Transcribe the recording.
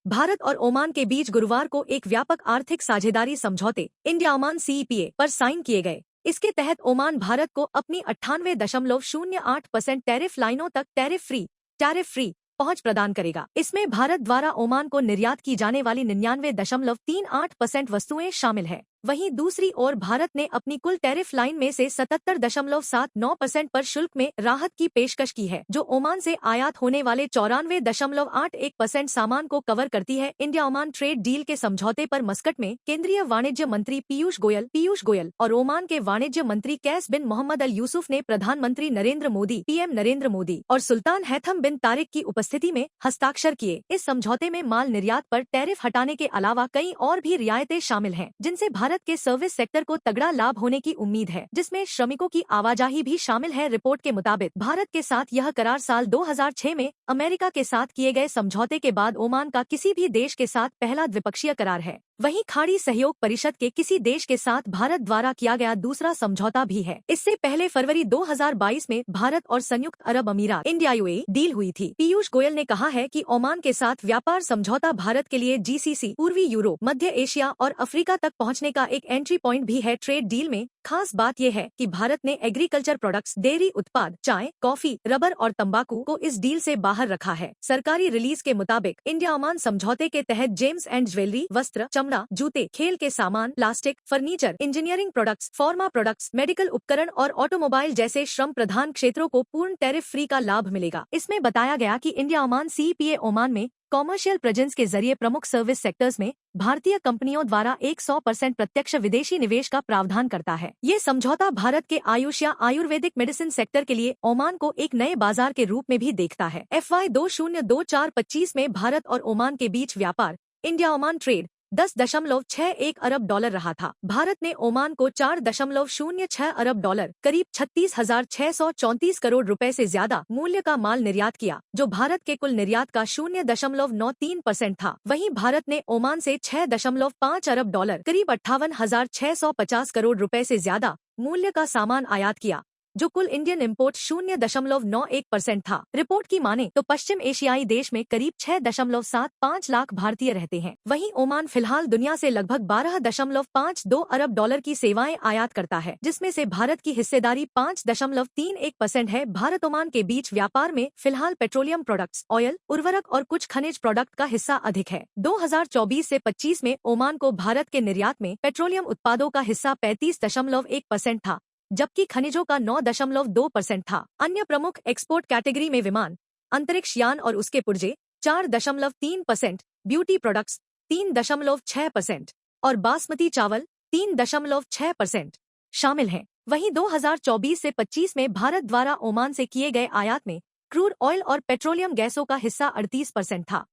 भारत और ओमान के बीच गुरुवार को एक व्यापक आर्थिक साझेदारी समझौते इंडिया ओमान सीईपीए पर साइन किए गए। इसके तहत ओमान भारत को अपनी 98.08% टैरिफ लाइनों तक टैरिफ फ्री पहुंच प्रदान करेगा। इसमें भारत द्वारा ओमान को निर्यात की जाने वाली 99.38% वस्तुएं शामिल है। वहीं दूसरी ओर भारत ने अपनी कुल टैरिफ लाइन में से 77.79% पर शुल्क में राहत की पेशकश की है, जो ओमान से आयात होने वाले 94.81% सामान को कवर करती है। इंडिया ओमान ट्रेड डील के समझौते पर मस्कट में केंद्रीय वाणिज्य मंत्री पीयूष गोयल और ओमान के वाणिज्य मंत्री कैस बिन मोहम्मद अल यूसुफ ने प्रधानमंत्री नरेंद्र मोदी पीएम नरेंद्र मोदी और सुल्तान हैथम बिन तारिक की उपस्थिति में हस्ताक्षर किए। इस समझौते में माल निर्यात पर टैरिफ हटाने के अलावा कई और भी रियायतें शामिल हैं, जिनसे भारत के सर्विस सेक्टर को तगड़ा लाभ होने की उम्मीद है, जिसमें श्रमिकों की आवाजाही भी शामिल है। रिपोर्ट के मुताबिक भारत के साथ यह करार साल 2006 में अमेरिका के साथ किए गए समझौते के बाद ओमान का किसी भी देश के साथ पहला द्विपक्षीय करार है। वहीं खाड़ी सहयोग परिषद के किसी देश के साथ भारत द्वारा किया गया दूसरा समझौता भी है। इससे पहले फरवरी 2022 में भारत और संयुक्त अरब अमीरात इंडिया यूएई डील हुई थी। पीयूष गोयल ने कहा है कि ओमान के साथ व्यापार समझौता भारत के लिए जीसीसी, पूर्वी यूरोप, मध्य एशिया और अफ्रीका तक पहुंचने का एक एंट्री पॉइंट भी है। ट्रेड डील में खास बात यह है कि भारत ने एग्रीकल्चर प्रोडक्ट्स, डेयरी उत्पाद, चाय, कॉफी, रबर और तंबाकू को इस डील से बाहर रखा है। सरकारी रिलीज के मुताबिक इंडिया ओमान समझौते के तहत जेम्स एंड ज्वेलरी, वस्त्र, चमड़ा, जूते, खेल के सामान, plastic, furniture, engineering products, pharma products, medical उपकरण और ऑटोमोबाइल जैसे श्रम प्रधान क्षेत्रों को पूर्ण टैरिफ फ्री का लाभ मिलेगा। इसमें बताया गया कि इंडिया ओमान सीईपीए ओमान में कॉमर्शियल प्रेजेंस के जरिए प्रमुख सर्विस सेक्टर्स में भारतीय कंपनियों द्वारा 100% प्रत्यक्ष विदेशी निवेश का प्रावधान करता है। ये समझौता भारत के आयुष या आयुर्वेदिक मेडिसिन सेक्टर के लिए ओमान को एक नए बाजार के रूप में भी देखता है। FY 2024-25 में भारत और ओमान के बीच व्यापार इंडिया ओमान ट्रेड 10.61 अरब डॉलर रहा था। भारत ने ओमान को 4.06 अरब डॉलर, करीब 36,634 करोड़ रुपए से ज्यादा मूल्य का माल निर्यात किया, जो भारत के कुल निर्यात का 0.93% था। वहीं भारत ने ओमान से 6.5 अरब डॉलर, करीब 58,650 करोड़ रुपए से ज्यादा मूल्य का सामान आयात किया, जो कुल इंडियन इंपोर्ट 0.91% था। रिपोर्ट की माने तो पश्चिम एशियाई देश में करीब 6.75 लाख भारतीय रहते हैं। वहीं ओमान फिलहाल दुनिया से लगभग 12.52 अरब डॉलर की सेवाएं आयात करता है, जिसमें से भारत की हिस्सेदारी 5.31% है। भारत ओमान के बीच व्यापार में फिलहाल पेट्रोलियम प्रोडक्ट्स, ऑयल, उर्वरक और कुछ खनिज प्रोडक्ट का हिस्सा अधिक है। 2024 से 25 में ओमान को भारत के निर्यात में पेट्रोलियम उत्पादों का हिस्सा 35.1% था, जबकि खनिजों का 9.2% था। अन्य प्रमुख एक्सपोर्ट कैटेगरी में विमान, अंतरिक्ष यान और उसके पुर्जे 4.3%, ब्यूटी प्रोडक्ट्स 3.6% और बासमती चावल 3.6% शामिल हैं। वहीं 2024 से 25 में भारत द्वारा ओमान से किए गए आयात में क्रूड ऑयल और पेट्रोलियम गैसों का हिस्सा 38% था।